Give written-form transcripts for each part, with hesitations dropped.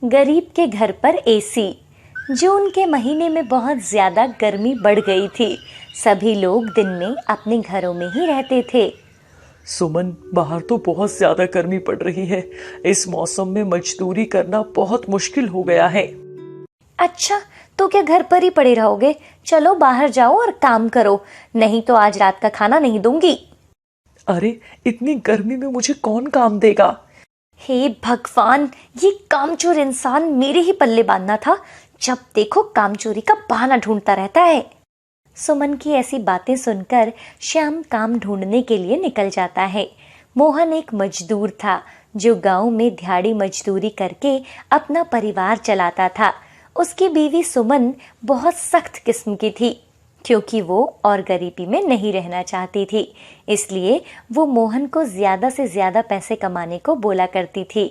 गरीब के घर पर एसी। जून के महीने में बहुत ज्यादा गर्मी बढ़ गई थी। सभी लोग दिन में अपने घरों में ही रहते थे। सुमन, बाहर तो बहुत ज्यादा गर्मी पड़ रही है। इस मौसम में मजदूरी करना बहुत मुश्किल हो गया है। अच्छा, तो क्या घर पर ही पड़े रहोगे? चलो बाहर जाओ और काम करो, नहीं तो आज रात का खाना नहीं दूंगी। अरे, इतनी गर्मी में मुझे कौन काम देगा? हे भगवान, ये कामचोर इंसान मेरे ही पल्ले बांधना था। जब देखो काम चोरी का बहाना ढूंढता रहता है। सुमन की ऐसी बातें सुनकर श्याम काम ढूंढने के लिए निकल जाता है। मोहन एक मजदूर था जो गांव में दिहाड़ी मजदूरी करके अपना परिवार चलाता था। उसकी बीवी सुमन बहुत सख्त किस्म की थी, क्योंकि वो और गरीबी में नहीं रहना चाहती थी। इसलिए वो मोहन को ज्यादा से ज्यादा पैसे कमाने को बोला करती थी।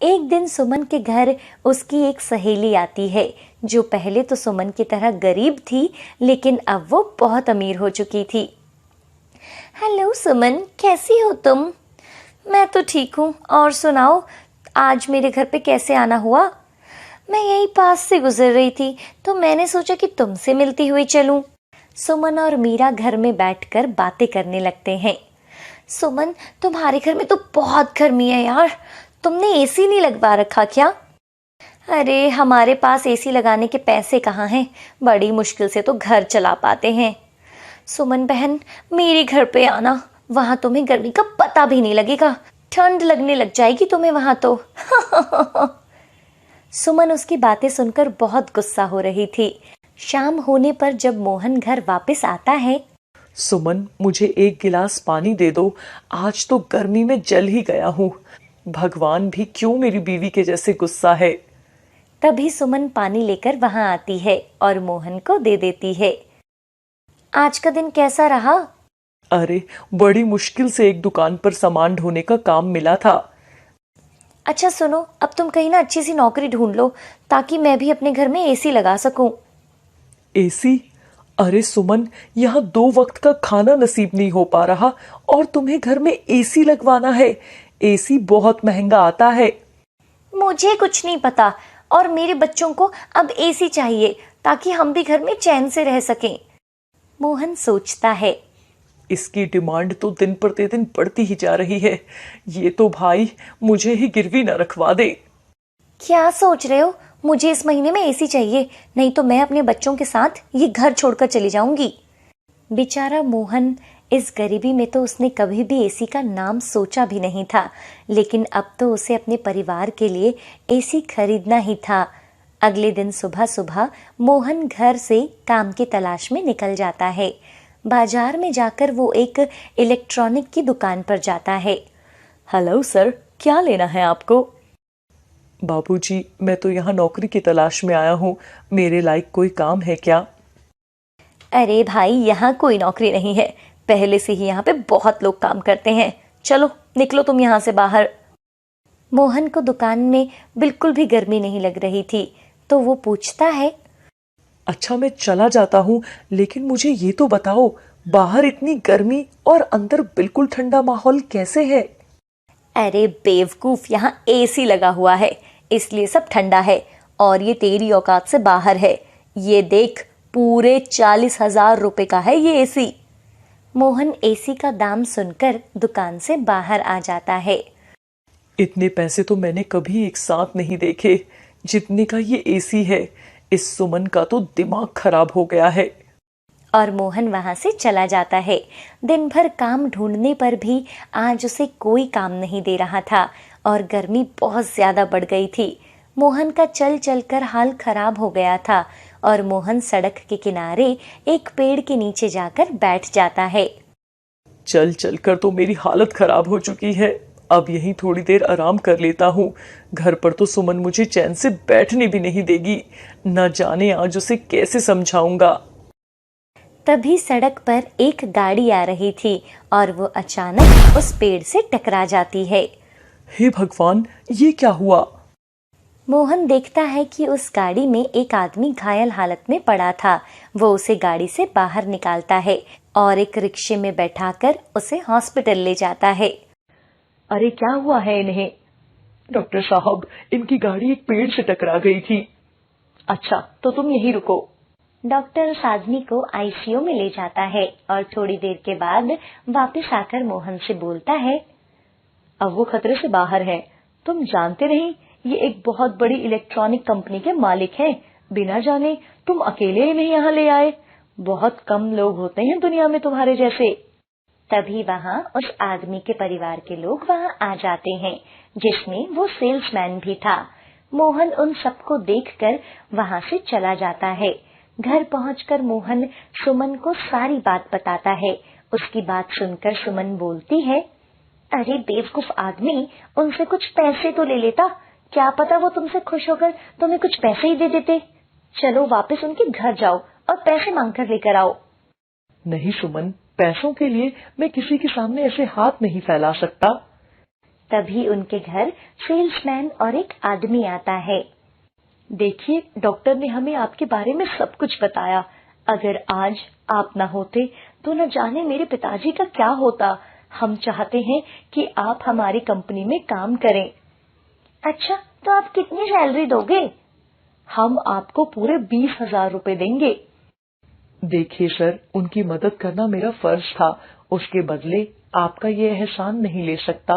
एक दिन सुमन के घर उसकी एक सहेली आती है, जो पहले तो सुमन की तरह गरीब थी, लेकिन अब वो बहुत अमीर हो चुकी थी। हेलो सुमन, कैसी हो तुम? मैं तो ठीक हूँ, और सुनाओ, आज मेरे घर पे कैसे आना हुआ? मैं यही पास से गुजर रही थी, तो मैंने सोचा कि तुमसे मिलती हुई चलूं। सुमन और मीरा घर में बैठकर बातें करने लगते हैं। सुमन, तुम्हारे घर में तो बहुत गर्मी है यार, तुमने एसी नहीं लगवा रखा क्या? अरे, हमारे पास एसी लगाने के पैसे कहाँ हैं, बड़ी मुश्किल से तो घर चला पाते हैं। सुमन बहन, मेरे घर पे आना, वहां तुम्हें गर्मी का पता भी नहीं लगेगा, ठंड लगने लग जाएगी तुम्हें वहां तो। सुमन उसकी बातें सुनकर बहुत गुस्सा हो रही थी। शाम होने पर जब मोहन घर वापस आता है। सुमन, मुझे एक गिलास पानी दे दो, आज तो गर्मी में जल ही गया हूँ। भगवान भी क्यों मेरी बीवी के जैसे गुस्सा है। तभी सुमन पानी लेकर वहां आती है और मोहन को दे देती है। आज का दिन कैसा रहा? अरे, बड़ी मुश्किल से एक दुकान पर सामान ढोने का काम मिला था। अच्छा सुनो, अब तुम कहीं ना अच्छी सी नौकरी ढूंढ लो, ताकि मैं भी अपने घर में एसी लगा सकूं। एसी? अरे सुमन, यहाँ 2 वक्त का खाना नसीब नहीं हो पा रहा और तुम्हें घर में एसी लगवाना है। एसी बहुत महंगा आता है। मुझे कुछ नहीं पता, और मेरे बच्चों को अब एसी चाहिए, ताकि हम भी घर में चैन से रह सकें। मोहन सोचता है, इसकी डिमांड तो दिन प्रतिदिन बढ़ती ही जा रही है। ये तो भाई मुझे ही गिरवी न रखवा दे। क्या सोच रहे हो? मुझे इस महीने में एसी चाहिए, नहीं तो मैं अपने बच्चों के साथ ये घर छोड़कर चली जाऊंगी। बेचारा मोहन, इस गरीबी में तो उसने कभी भी एसी का नाम सोचा भी नहीं था, लेकिन अब तो उसे अपने परिवार के लिए एसी खरीदना ही था। अगले दिन सुबह सुबह मोहन घर से काम की तलाश में निकल जाता है। बाजार में जाकर वो एक इलेक्ट्रॉनिक की दुकान पर जाता है। हेलो सर, क्या लेना है आपको? बाबूजी, मैं तो यहाँ नौकरी की तलाश में आया हूँ। मेरे लायक कोई काम है क्या? अरे भाई, यहाँ कोई नौकरी नहीं है, पहले से ही यहाँ पे बहुत लोग काम करते हैं। चलो निकलो तुम यहाँ से बाहर। मोहन को दुकान में बिल्कुल भी गर्मी नहीं लग रही थी, तो वो पूछता है, अच्छा, मैं चला जाता हूँ, लेकिन मुझे ये तो बताओ, बाहर इतनी गर्मी और अंदर बिल्कुल ठंडा माहौल कैसे है? अरे बेवकूफ, यहाँ एसी लगा हुआ है, इसलिए सब ठंडा है, और ये तेरी औकात से बाहर है। ये देख, पूरे 40,000 रुपए का है ये एसी। मोहन एसी का दाम सुनकर दुकान से बाहर आ जाता है। इतने पैसे तो मैंने कभी एक साथ नहीं देखे जितने का ये एसी है। इस सुमन का तो दिमाग खराब हो गया है। और मोहन वहां से चला जाता है। दिन भर काम ढूंढने पर भी आज उसे कोई काम नहीं दे रहा था, और गर्मी बहुत ज्यादा बढ़ गई थी। मोहन का चल चलकर हाल खराब हो गया था, और मोहन सड़क के किनारे एक पेड़ के नीचे जाकर बैठ जाता है। चल चल कर तो मेरी हालत खराब हो चुकी है। अब यहीं थोड़ी देर आराम कर लेता हूँ। घर पर तो सुमन मुझे चैन से बैठने भी नहीं देगी। न जाने आज उसे कैसे समझाऊंगा। तभी सड़क पर एक गाड़ी आ रही थी, और वो अचानक उस पेड़ से टकरा जाती है। हे भगवान, ये क्या हुआ? मोहन देखता है कि उस गाड़ी में एक आदमी घायल हालत में पड़ा था। वो उसे गाड़ी से बाहर निकालता है और एक रिक्शे में बैठाकर उसे हॉस्पिटल ले जाता है। अरे क्या हुआ है इन्हें? डॉक्टर साहब, इनकी गाड़ी एक पेड़ से टकरा गई थी। अच्छा, तो तुम यहीं रुको। डॉक्टर उस आदमी को आईसीयू में ले जाता है और थोड़ी देर के बाद वापस आकर मोहन से बोलता है, अब वो खतरे से बाहर है। तुम जानते नहीं, ये एक बहुत बड़ी इलेक्ट्रॉनिक कंपनी के मालिक हैं। बिना जाने तुम अकेले इन्हें यहाँ ले आए। बहुत कम लोग होते हैं दुनिया में तुम्हारे जैसे। तभी वहाँ उस आदमी के परिवार के लोग वहाँ आ जाते हैं, जिसमें वो सेल्समैन भी था। मोहन उन सबको देखकर वहाँ से चला जाता है। घर पहुंचकर मोहन सुमन को सारी बात बताता है। उसकी बात सुनकर सुमन बोलती है, अरे बेवकूफ आदमी, उनसे कुछ पैसे तो ले लेता। क्या पता वो तुमसे खुश होकर तुम्हें कुछ पैसे ही दे देते। चलो वापस उनके घर जाओ और पैसे मांगकर लेकर आओ। नहीं सुमन, पैसों के लिए मैं किसी के सामने ऐसे हाथ नहीं फैला सकता। तभी उनके घर सेल्समैन और एक आदमी आता है। देखिए, डॉक्टर ने हमें आपके बारे में सब कुछ बताया। अगर आज आप न होते तो न जाने मेरे पिताजी का क्या होता। हम चाहते हैं कि आप हमारी कंपनी में काम करें। अच्छा, तो आप कितनी सैलरी दोगे? हम आपको पूरे 20,000 रुपए देंगे। देखिए सर, उनकी मदद करना मेरा फर्ज था। उसके बदले आपका ये एहसान नहीं ले सकता।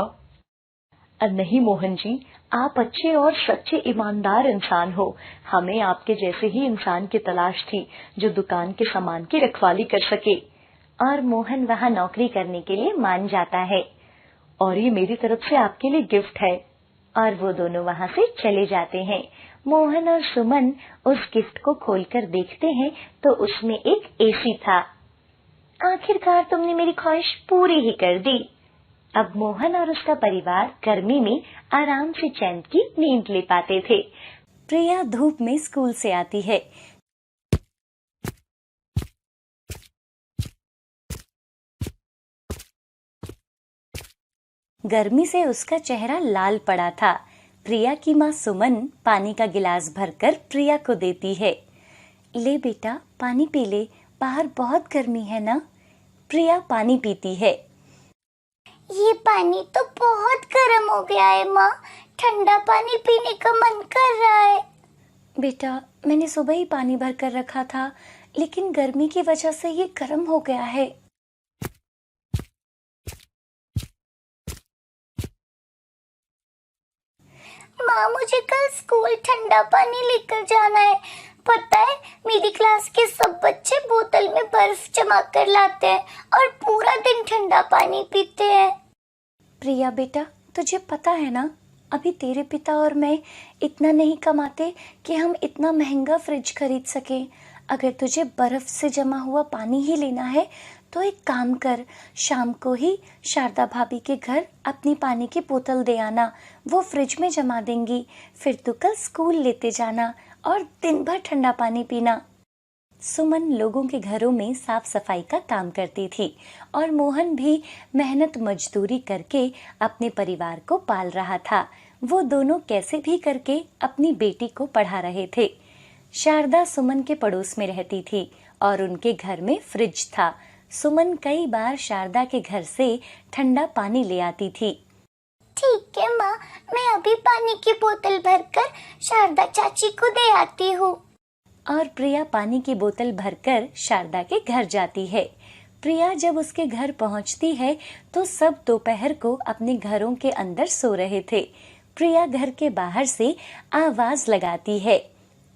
नहीं मोहन जी, आप अच्छे और सच्चे ईमानदार इंसान हो। हमें आपके जैसे ही इंसान की तलाश थी जो दुकान के सामान की रखवाली कर सके। और मोहन वहाँ नौकरी करने के लिए मान जाता है। और ये मेरी तरफ से आपके लिए गिफ्ट है। और वो दोनों वहाँ से चले जाते हैं। मोहन और सुमन उस गिफ्ट को खोलकर देखते हैं तो उसमें एक एसी था। आखिरकार तुमने मेरी ख्वाहिश पूरी ही कर दी। अब मोहन और उसका परिवार गर्मी में आराम से चैन की नींद ले पाते थे। प्रिया धूप में स्कूल से आती है। गर्मी से उसका चेहरा लाल पड़ा था। प्रिया की माँ सुमन पानी का गिलास भरकर प्रिया को देती है। ले बेटा, पानी पी ले, बाहर बहुत गर्मी है ना। प्रिया पानी पीती है। ये पानी तो बहुत गर्म हो गया है माँ, ठंडा पानी पीने का मन कर रहा है। बेटा, मैंने सुबह ही पानी भर कर रखा था, लेकिन गर्मी की वजह से ये गर्म हो गया है। माँ, मुझे कल स्कूल ठंडा पानी लेकर जाना है। पता है, मेरी क्लास के सब बच्चे बोतल में बर्फ जमा कर लाते हैं और पूरा दिन ठंडा पानी पीते हैं। प्रिया बेटा, तुझे पता है ना, अभी तेरे पिता और मैं इतना नहीं कमाते कि हम इतना महंगा फ्रिज खरीद सके। अगर तुझे बर्फ से जमा हुआ पानी ही लेना है तो एक काम कर, शाम को ही शारदा भाभी के घर अपनी पानी की बोतल दे आना। वो फ्रिज में जमा देंगी। फिर तू कल स्कूल लेते जाना और दिन भर ठंडा पानी पीना। सुमन लोगों के घरों में साफ सफाई का काम करती थी और मोहन भी मेहनत मजदूरी करके अपने परिवार को पाल रहा था। वो दोनों कैसे भी करके अपनी बेटी को पढ़ा रहे थे। शारदा सुमन के पड़ोस में रहती थी और उनके घर में फ्रिज था। सुमन कई बार शारदा के घर से ठंडा पानी ले आती थी। ठीक है माँ, मैं अभी पानी की बोतल भरकर शारदा चाची को दे आती हूँ। और प्रिया पानी की बोतल भरकर शारदा के घर जाती है। प्रिया जब उसके घर पहुंचती है तो सब दोपहर को अपने घरों के अंदर सो रहे थे। प्रिया घर के बाहर से आवाज लगाती है।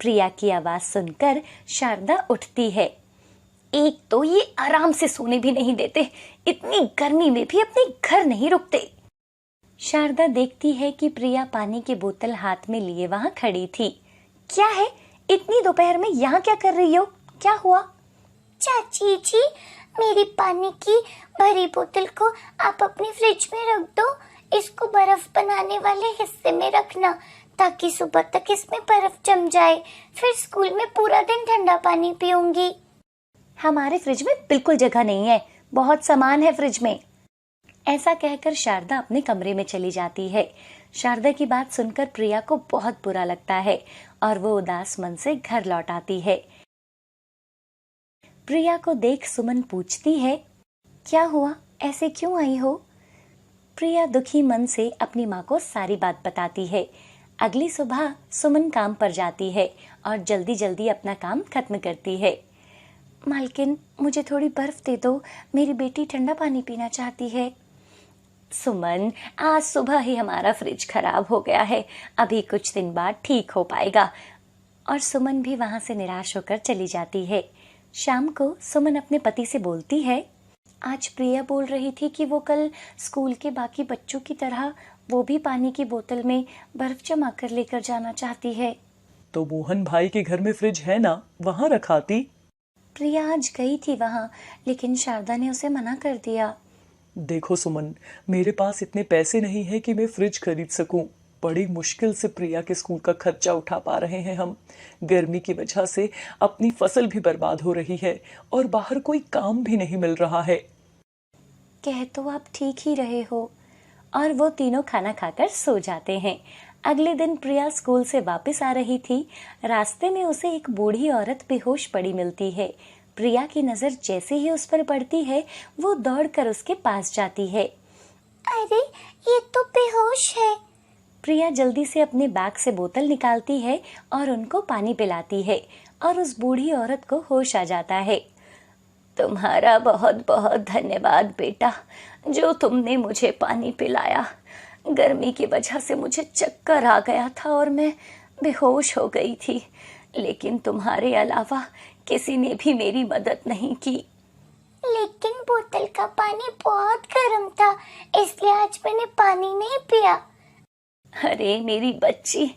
प्रिया की आवाज सुनकर शारदा उठती है। एक तो ये आराम से सोने भी नहीं देते, इतनी गर्मी में भी अपने घर नहीं रुकते। शारदा देखती है कि प्रिया पानी की बोतल हाथ में लिए वहाँ खड़ी थी। क्या है, इतनी दोपहर में यहाँ क्या कर रही हो? क्या हुआ? चाची जी, मेरी पानी की भरी बोतल को आप अपनी फ्रिज में रख दो। इसको बर्फ बनाने वाले हिस्से में रखना ताकि सुबह तक इसमें बर्फ जम जाए। फिर स्कूल में पूरा दिन ठंडा पानी पीऊंगी। हमारे फ्रिज में बिल्कुल जगह नहीं है, बहुत सामान है फ्रिज में। ऐसा कहकर शारदा अपने कमरे में चली जाती है। शारदा की बात सुनकर प्रिया को बहुत बुरा लगता है और वो उदास मन से घर लौट आती है। प्रिया को देख सुमन पूछती है, क्या हुआ, ऐसे क्यों आई हो? प्रिया दुखी मन से अपनी माँ को सारी बात बताती है। अगली सुबह सुमन काम पर जाती है और जल्दी जल्दी अपना काम खत्म करती है। मालकिन, मुझे थोड़ी बर्फ दे दो, मेरी बेटी ठंडा पानी पीना चाहती है। सुमन, आज सुबह ही हमारा फ्रिज खराब हो गया है, अभी कुछ दिन बाद ठीक हो पाएगा। और सुमन भी वहां से निराश होकर चली जाती है। शाम को सुमन अपने पति से बोलती है, आज प्रिया बोल रही थी कि वो कल स्कूल के बाकी बच्चों की तरह वो भी पानी की बोतल में बर्फ जमा कर लेकर जाना चाहती है। तो मोहन भाई के घर में फ्रिज है ना, वहाँ रखाती। प्रिया आज गई थी वहां, लेकिन शारदा ने उसे मना कर दिया। देखो सुमन, मेरे पास इतने पैसे नहीं है कि मैं फ्रिज खरीद सकूं। बड़ी मुश्किल से प्रिया के स्कूल का खर्चा उठा पा रहे हैं हम। गर्मी की वजह से अपनी फसल भी बर्बाद हो रही है और बाहर कोई काम भी नहीं मिल रहा है। कह तो आप ठीक ही रहे हो। और वो तीनों खाना खाकर सो जाते हैं। अगले दिन प्रिया स्कूल से वापस आ रही थी। रास्ते में उसे एक बूढ़ी औरत बेहोश पड़ी मिलती है। प्रिया की नजर जैसे ही उस पर पड़ती है, वो दौड़कर उसके पास जाती है। अरे, ये तो बेहोश है। प्रिया जल्दी से अपने बैग से बोतल निकालती है और उनको पानी पिलाती है और उस बूढ़ी औरत को होश आ जाता है। तुम्हारा बहुत बहुत धन्यवाद बेटा, जो तुमने मुझे पानी पिलाया। गर्मी की वजह से मुझे चक्कर आ गया था और मैं बेहोश हो गई थी, लेकिन तुम्हारे अलावा किसी ने भी मेरी मदद नहीं की। लेकिन बोतल का पानी बहुत गर्म था, इसलिए आज मैंने पानी नहीं पिया। अरे मेरी बच्ची,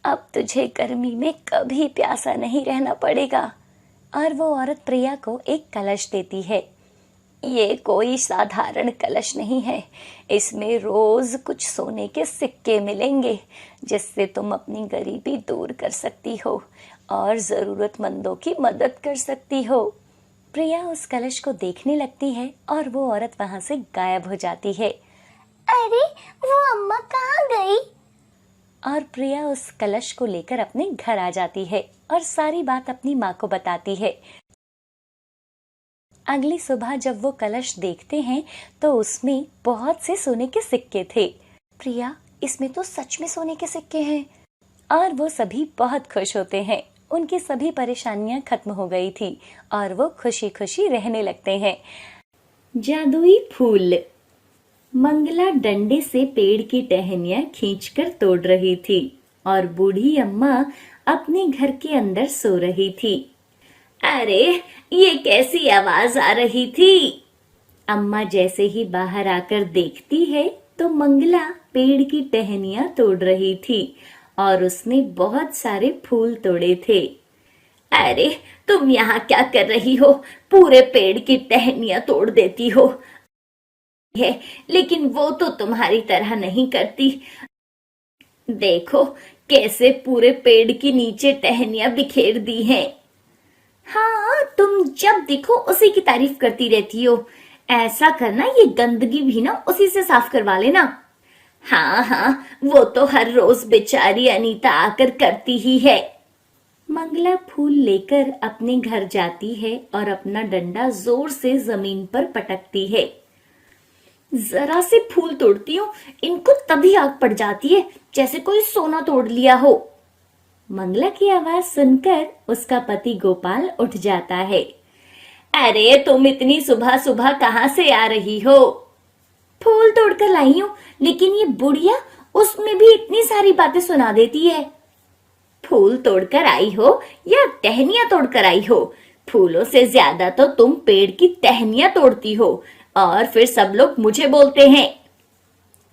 अब तुझे गर्मी में कभी प्यासा नहीं रहना पड़ेगा। और वो औरत प्रिया को एक कलश देती है। ये कोई साधारण कलश नहीं है, इसमें रोज कुछ सोने के सिक्के मिलेंगे, जिससे तुम अपनी गरीबी दूर कर सकती हो और जरूरतमंदों की मदद कर सकती हो। प्रिया उस कलश को देखने लगती है और वो औरत वहां से गायब हो जाती है। अरे, वो अम्मा कहाँ गई? और प्रिया उस कलश को लेकर अपने घर आ जाती है और सारी बात अपनी माँ को बताती है। अगली सुबह जब वो कलश देखते हैं तो उसमें बहुत से सोने के सिक्के थे। प्रिया, इसमें तो सच में सोने के सिक्के हैं। और वो सभी बहुत खुश होते हैं। उनकी सभी परेशानियां खत्म हो गई थी और वो खुशी खुशी रहने लगते हैं। जादुई फूल। मंगला डंडे से पेड़ की टहनियां खींचकर तोड़ रही थी और बूढ़ी अम्मा अपने घर के अंदर सो रही थी। अरे, ये कैसी आवाज आ रही थी? अम्मा जैसे ही बाहर आकर देखती है तो मंगला पेड़ की टहनियां तोड़ रही थी और उसने बहुत सारे फूल तोड़े थे। अरे, तुम यहाँ क्या कर रही हो? पूरे पेड़ की टहनियां तोड़ देती हो है, लेकिन वो तो तुम्हारी तरह नहीं करती। देखो कैसे पूरे पेड़ के नीचे टहनियां बिखेर दी हैं। हाँ, तुम जब देखो उसी की तारीफ करती रहती हो। ऐसा करना, ये गंदगी भी ना उसी से साफ करवा लेना। हाँ हाँ, वो तो हर रोज बेचारी अनीता आकर करती ही है। मंगला फूल लेकर अपने घर जाती है और अपना डंडा जोर से जमीन पर पटकती है। जरा से फूल तोड़ती हूँ, इनको तभी आग पड़ जाती है जैसे कोई सोना तोड़ लिया हो। मंगला की आवाज सुनकर उसका पति गोपाल उठ जाता है। अरे, तुम इतनी सुबह सुबह कहाँ से आ रही हो? फूल तोड़कर लाई हूँ, लेकिन ये बुढ़िया उसमें भी इतनी सारी बातें सुना देती है। फूल तोड़कर आई हो या टहनियां तोड़कर आई हो? फूलों से ज्यादा तो तुम पेड़ की टहनियां तोड़ती हो और फिर सब लोग मुझे बोलते हैं।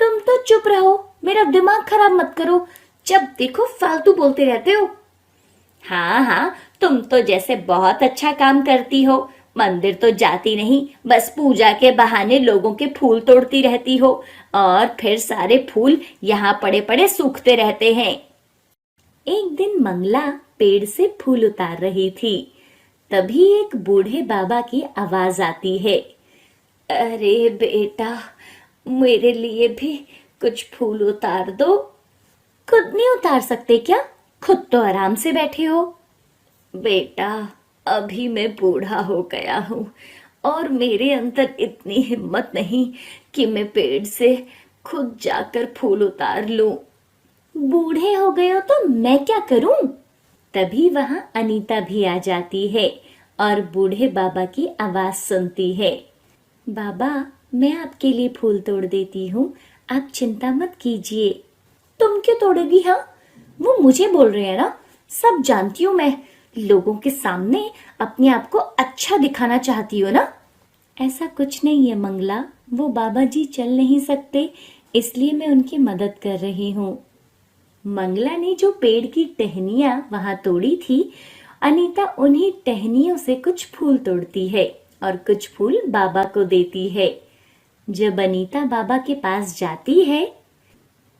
तुम तो चुप रहो, मेरा दिमाग खराब मत करो। जब देखो फालतू बोलते रहते हो। हाँ हाँ, तुम तो जैसे बहुत अच्छा काम करती हो। मंदिर तो जाती नहीं, बस पूजा के बहाने लोगों के फूल तोड़ती रहती हो और फिर सारे फूल यहाँ पड़े पड़े सूखते रहते हैं। एक दिन मंगला पेड़ से फूल उतार रही थी। तभी एक बूढ़े बाबा की आवाज आती है। अरे बेटा, मेरे लिए भी कुछ फूल उतार दो। खुद नहीं उतार सकते क्या? खुद तो आराम से बैठे हो। बेटा, अभी मैं बूढ़ा हो गया हूँ और मेरे अंदर इतनी हिम्मत नहीं कि मैं पेड़ से खुद जाकर फूल उतार लो। बूढ़े हो गए हो तो मैं क्या करूं? तभी वहां अनीता भी आ जाती है और बूढ़े बाबा की आवाज सुनती है। बाबा, मैं आपके लिए फूल तोड़ देती हूँ, आप चिंता मत कीजिए। तुम क्यों तोड़ोगी? हाँ, वो मुझे बोल रहे हैं ना, सब जानती हूँ मैं। लोगों के सामने अपने आप को अच्छा दिखाना चाहती हो ना? ऐसा कुछ नहीं है मंगला, वो बाबा जी चल नहीं सकते, इसलिए मैं उनकी मदद कर रही हूँ। मंगला ने जो पेड़ की टहनियां वहां तोड़ी थी, अनीता उन्हीं टहनियों से कुछ फूल तोड़ती है और कुछ फूल बाबा को देती है। जब अनीता बाबा के पास जाती है,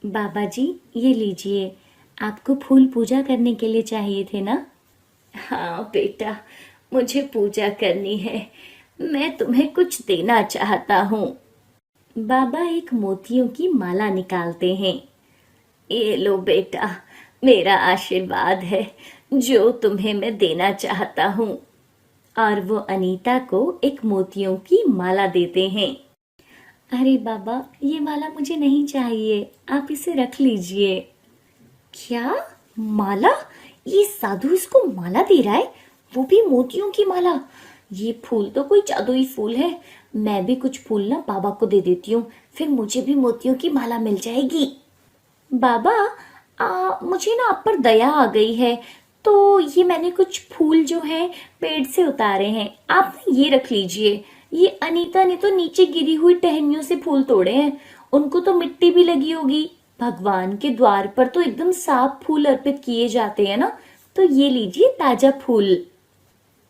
बाबा जी ये लीजिए, आपको फूल पूजा करने के लिए चाहिए थे ना? हाँ बेटा, मुझे पूजा करनी है, मैं तुम्हें कुछ देना चाहता हूँ। बाबा एक मोतियों की माला निकालते हैं। ये लो बेटा, मेरा आशीर्वाद है जो तुम्हें मैं देना चाहता हूँ। और वो अनीता को एक मोतियों की माला देते हैं। अरे बाबा, ये माला मुझे नहीं चाहिए, आप इसे रख लीजिए। क्या माला? ये साधु इसको माला दे रहा है, वो भी मोतियों की माला। ये फूल तो कोई जादुई फूल है। मैं भी कुछ फूल ना बाबा को दे देती हूँ, फिर मुझे भी मोतियों की माला मिल जाएगी। बाबा, मुझे ना आप पर दया आ गई है, तो ये मैंने कुछ फूल जो है पेड़ से उतारे हैं, आप ना ये रख लीजिए। ये अनीता ने तो नीचे गिरी हुई टहनियों से फूल तोड़े हैं, उनको तो मिट्टी भी लगी होगी। भगवान के द्वार पर तो एकदम साफ फूल अर्पित किए जाते हैं ना, तो ये लीजिए ताजा फूल।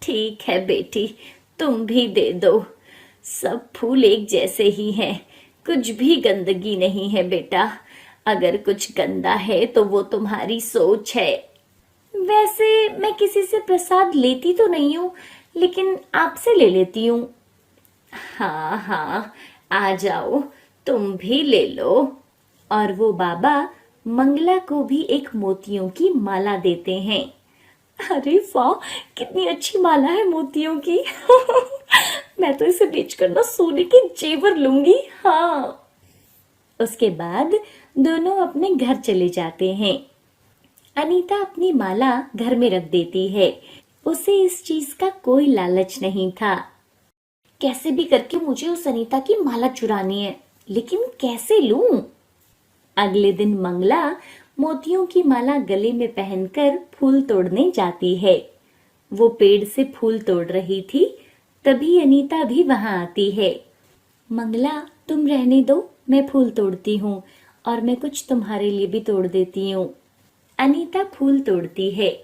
ठीक है बेटी, तुम भी दे दो। सब फूल एक जैसे ही हैं, कुछ भी गंदगी नहीं है बेटा। अगर कुछ गंदा है तो वो तुम्हारी सोच है। वैसे मैं किसी से प्रसाद लेती तो नहीं हूँ, लेकिन आपसे ले लेती हूँ। हाँ हाँ, आ जाओ, तुम भी ले लो। और वो बाबा मंगला को भी एक मोतियों की माला देते हैं। अरे वाह, कितनी अच्छी माला है मोतियों की। मैं तो इसे बेचकर ना सोने के जेवर लूंगी। हाँ। उसके बाद दोनों अपने घर चले जाते हैं। अनीता अपनी माला घर में रख देती है, उसे इस चीज का कोई लालच नहीं था। कैसे भी करके मुझे उस अनीता की माला चुरानी है, लेकिन कैसे लूं? अगले दिन मंगला मोतियों की माला गले में पहनकर फूल तोड़ने जाती है। वो पेड़ से फूल तोड़ रही थी, तभी अनीता भी वहां आती है। मंगला, तुम रहने दो, मैं फूल तोड़ती हूँ और मैं कुछ तुम्हारे लिए भी तोड़ देती हूँ। अनीता फूल तोड़ती है,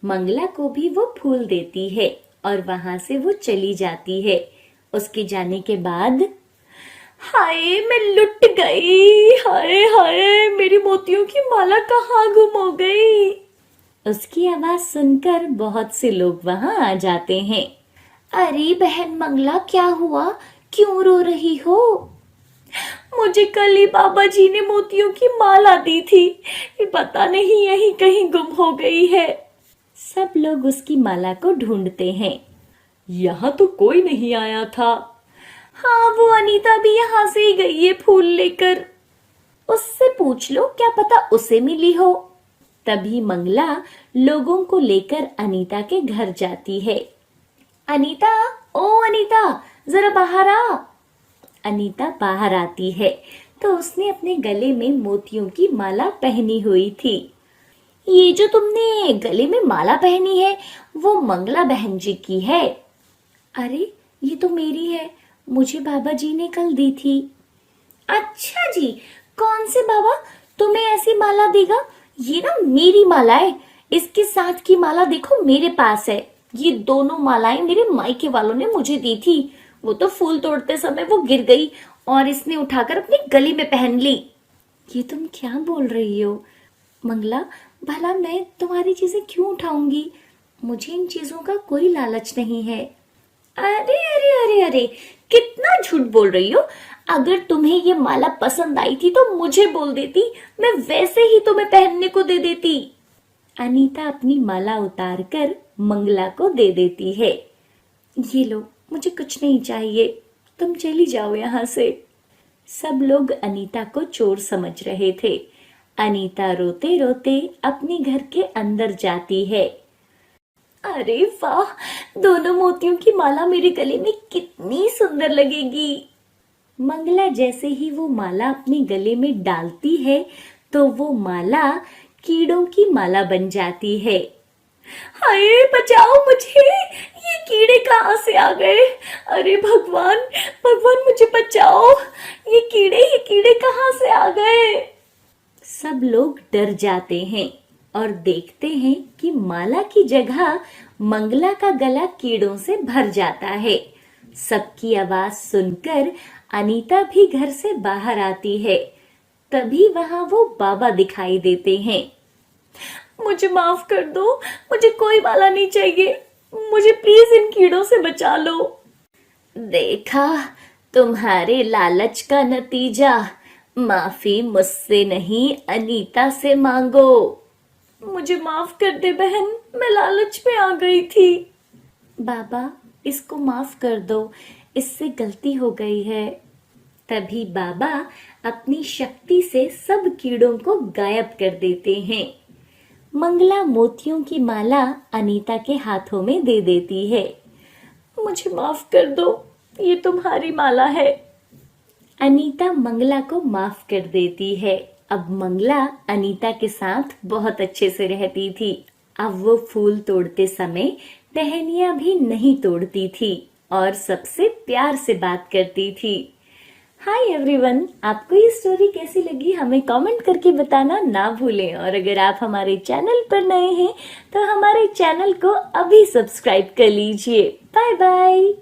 मंगला को भी वो फूल देती है और वहां से वो चली जाती है। उसके जाने के बाद, हाय मैं लुट गई, हाय हाय मेरी मोतियों की माला कहाँ गुम हो गई। उसकी आवाज सुनकर बहुत से लोग वहां आ जाते हैं। अरे बहन मंगला, क्या हुआ, क्यों रो रही हो? मुझे कल ही बाबा जी ने मोतियों की माला दी थी, ये पता नहीं यहीं कहीं गुम हो गई है। सब लोग उसकी माला को ढूंढते हैं। यहाँ तो कोई नहीं आया था। हाँ, वो अनीता भी यहाँ से ही गई है फूल लेकर। उससे पूछ लो, क्या पता उसे मिली हो। तभी मंगला लोगों को लेकर अनीता के घर जाती है। अनीता, ओ अनीता, जरा बाहर आ। अनीता बाहर आती है तो उसने अपने गले में मोतियों की माला पहनी हुई थी। ये जो तुमने गले में माला पहनी है, वो मंगला बहन जी की है। अरे ये तो मेरी है, मुझे बाबा जी ने कल दी थी। अच्छा जी, कौन से बाबा तुम्हें ऐसी माला देगा? ये ना मेरी माला है, इसके साथ की माला देखो मेरे पास है। ये दोनों मालाएं मेरे मायके वालों ने मुझे दी थी। वो तो फूल तोड़ते समय वो गिर गई और इसने उठाकर अपने गले में पहन ली। ये तुम क्या बोल रही हो मंगला? भला मैं तुम्हारी चीजें क्यों उठाऊंगी? मुझे इन चीजों का कोई लालच नहीं है। अरे अरे अरे अरे, कितना झूठ बोल रही हो। अगर तुम्हें ये माला पसंद आई थी तो मुझे बोल देती, मैं वैसे ही तुम्हें पहनने को दे देती। अनीता अपनी माला उतार कर मंगला को दे देती है। ये लो, मुझे कुछ नहीं चाहिए, तुम चली जाओ यहाँ से। सब लोग अनीता को चोर समझ रहे थे। अनीता रोते रोते अपने घर के अंदर जाती है। अरे वाह, दोनों मोतियों की माला मेरे गले में कितनी सुंदर लगेगी। मंगला जैसे ही वो माला अपने गले में डालती है तो वो माला कीड़ों की माला बन जाती है। हाय बचाओ मुझे, ये कीड़े कहाँ से आ गए? अरे भगवान, भगवान मुझे बचाओ, ये कीड़े कहाँ से आ गए? सब लोग डर जाते हैं और देखते हैं कि माला की जगह मंगला का गला कीड़ों से भर जाता है। सबकी आवाज सुनकर अनीता भी घर से बाहर आती है। तभी वहां वो बाबा दिखाई देते हैं। मुझे माफ कर दो, मुझे कोई माला नहीं चाहिए, मुझे प्लीज इन कीड़ों से बचा लो। देखा, तुम्हारे लालच का नतीजा। माफी मुझसे नहीं अनीता से मांगो। मुझे माफ कर दे बहन, मैं लालच में आ गई थी। बाबा इसको माफ कर दो, इससे गलती हो गई है। तभी बाबा अपनी शक्ति से सब कीड़ों को गायब कर देते हैं। मंगला मोतियों की माला अनीता के हाथों में दे देती है। मुझे माफ कर दो, ये तुम्हारी माला है। अनीता मंगला को माफ कर देती है। अब मंगला अनीता के साथ बहुत अच्छे से रहती थी। अब वो फूल तोड़ते समय टहनियां भी नहीं तोड़ती थी और सबसे प्यार से बात करती थी। हाय एवरीवन, आपको ये स्टोरी कैसी लगी हमें कमेंट करके बताना ना भूलें। और अगर आप हमारे चैनल पर नए हैं तो हमारे चैनल को अभी सब्सक्राइब कर लीजिए। Bye bye.